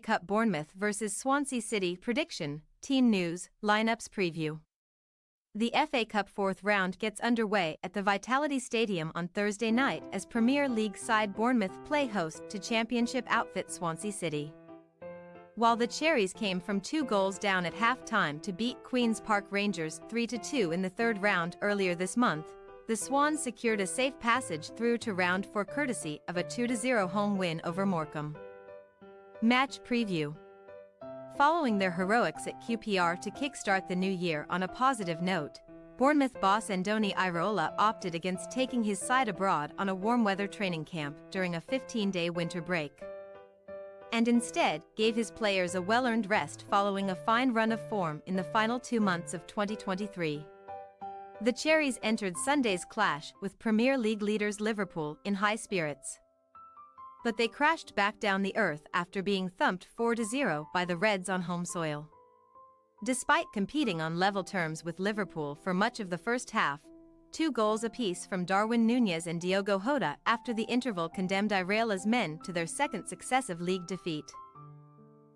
Cup Bournemouth vs Swansea City prediction, team news, lineups preview. The FA Cup fourth round gets underway at the Vitality Stadium on Thursday night as Premier League side Bournemouth play host to Championship outfit Swansea City. While the Cherries came from 2 goals down at half-time to beat Queen's Park Rangers 3-2 in the third round earlier this month, the Swans secured a safe passage through to round 4 courtesy of a 2-0 home win over Morecambe. Match preview. Following their heroics at QPR to kickstart the new year on a positive note, Bournemouth boss Andoni Iraola opted against taking his side abroad on a warm-weather training camp during a 15-day winter break, and instead gave his players a well-earned rest following a fine run of form in the final 2 months of 2023. The Cherries entered Sunday's clash with Premier League leaders Liverpool in high spirits, but they crashed back down the earth after being thumped 4-0 by the Reds on home soil. Despite competing on level terms with Liverpool for much of the first half, 2 goals apiece from Darwin Núñez and Diogo Jota after the interval condemned Iraola's men to their second successive league defeat.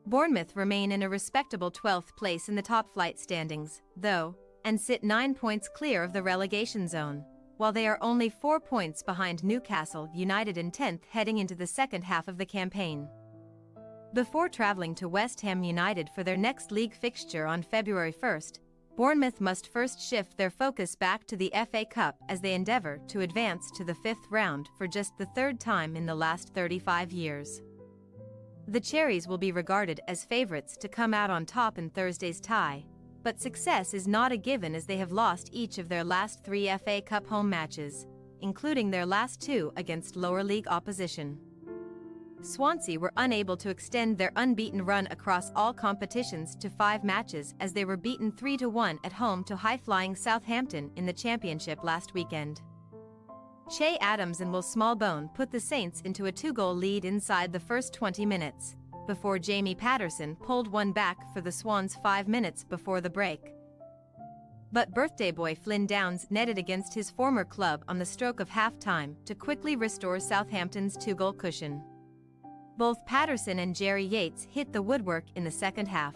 Bournemouth remain in a respectable 12th place in the top-flight standings, though, and sit 9 points clear of the relegation zone, while they are only 4 points behind Newcastle United in 10th heading into the second half of the campaign. Before travelling to West Ham United for their next league fixture on February 1st, Bournemouth must first shift their focus back to the FA Cup as they endeavour to advance to the 5th round for just the 3rd time in the last 35 years. The Cherries will be regarded as favourites to come out on top in Thursday's tie, but success is not a given as they have lost each of their last 3 FA Cup home matches, including their last 2 against lower league opposition. Swansea were unable to extend their unbeaten run across all competitions to 5 matches as they were beaten 3-1 at home to high-flying Southampton in the Championship last weekend. Che Adams and Will Smallbone put the Saints into a 2-goal lead inside the first 20 minutes, before Jamie Patterson pulled one back for the Swans 5 minutes before the break. But birthday boy Flynn Downes netted against his former club on the stroke of half-time to quickly restore Southampton's 2-goal cushion. Both Patterson and Jerry Yates hit the woodwork in the second half,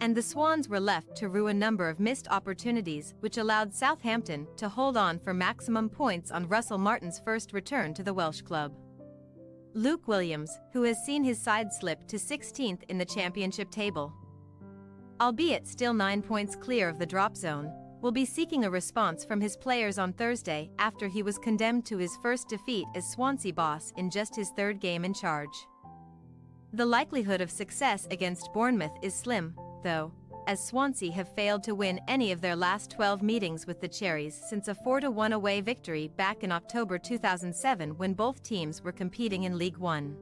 and the Swans were left to rue a number of missed opportunities which allowed Southampton to hold on for maximum points on Russell Martin's first return to the Welsh club. Luke Williams, who has seen his side slip to 16th in the Championship table, albeit still 9 points clear of the drop zone, will be seeking a response from his players on Thursday after he was condemned to his first defeat as Swansea boss in just his 3rd game in charge. The likelihood of success against Bournemouth is slim, though, as Swansea have failed to win any of their last 12 meetings with the Cherries since a 4-1 away victory back in October 2007 when both teams were competing in League One.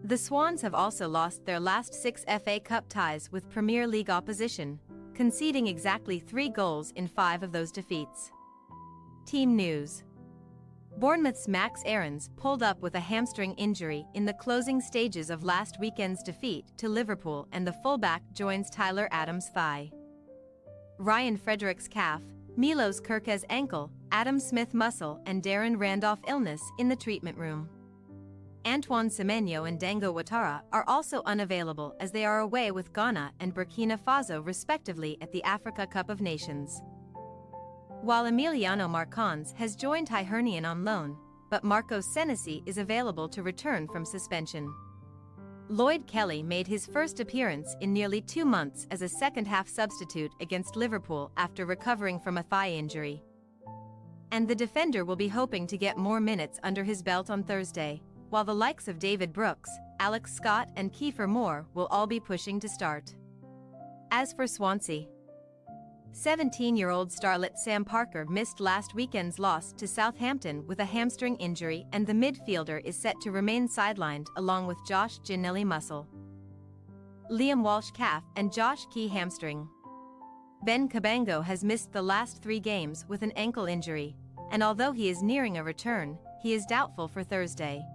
The Swans have also lost their last 6 FA Cup ties with Premier League opposition, conceding exactly 3 goals in 5 of those defeats. Team news. Bournemouth's Max Aarons pulled up with a hamstring injury in the closing stages of last weekend's defeat to Liverpool, and the fullback joins Tyler Adams' thigh, Ryan Fredericks' calf, Milos Kerkez' ankle, Adam Smith muscle and Darren Randolph illness in the treatment room. Antoine Semenyo and Dango Ouattara are also unavailable as they are away with Ghana and Burkina Faso respectively at the Africa Cup of Nations, while Emiliano Marcondes has joined Hibernian on loan, but Marcos Senesi is available to return from suspension. Lloyd Kelly made his first appearance in nearly 2 months as a second-half substitute against Liverpool after recovering from a thigh injury, and the defender will be hoping to get more minutes under his belt on Thursday, while the likes of David Brooks, Alex Scott and Kiefer Moore will all be pushing to start. As for Swansea, 17-year-old starlet Sam Parker missed last weekend's loss to Southampton with a hamstring injury, and the midfielder is set to remain sidelined along with Josh Ginnelly muscle, Liam Walsh calf and Josh Key hamstring. Ben Cabango has missed the last 3 games with an ankle injury, and although he is nearing a return, he is doubtful for Thursday.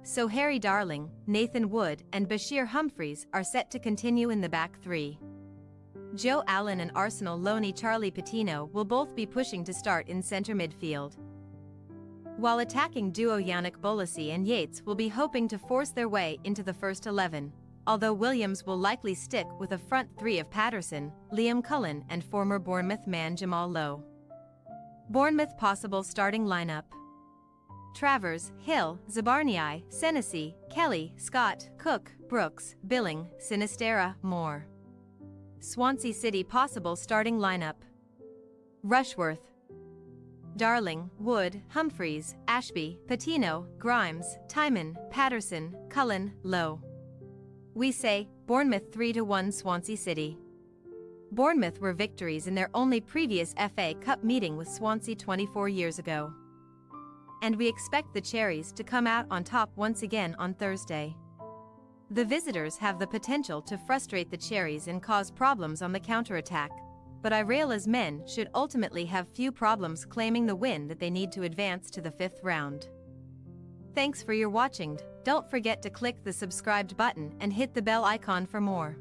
So Harry Darling, Nathan Wood and Bashir Humphreys are set to continue in the back 3. Joe Allen and Arsenal loanee Charlie Patino will both be pushing to start in centre midfield. while attacking duo Yannick Bolasie and Yates will be hoping to force their way into the first 11, although Williams will likely stick with a front three of Patterson, Liam Cullen and former Bournemouth man Jamal Lowe. Bournemouth possible starting lineup: Travers, Hill, Zabarnyi, Senesi, Kelly, Scott, Cook, Brooks, Billing, Sinisterra, Moore. Swansea City possible starting lineup: Rushworth, Darling, Wood, Humphreys, Ashby, Patino, Grimes, Timon, Patterson, Cullen, Lowe. We say, Bournemouth 3-1 Swansea City. Bournemouth were victories in their only previous FA Cup meeting with Swansea 24 years ago. And we expect the Cherries to come out on top once again on Thursday. The visitors have the potential to frustrate the Cherries and cause problems on the counter-attack, but Irela's men should ultimately have few problems claiming the win that they need to advance to the 5th round. Thanks for your watching. Don't forget to click the subscribed button and hit the bell icon for more.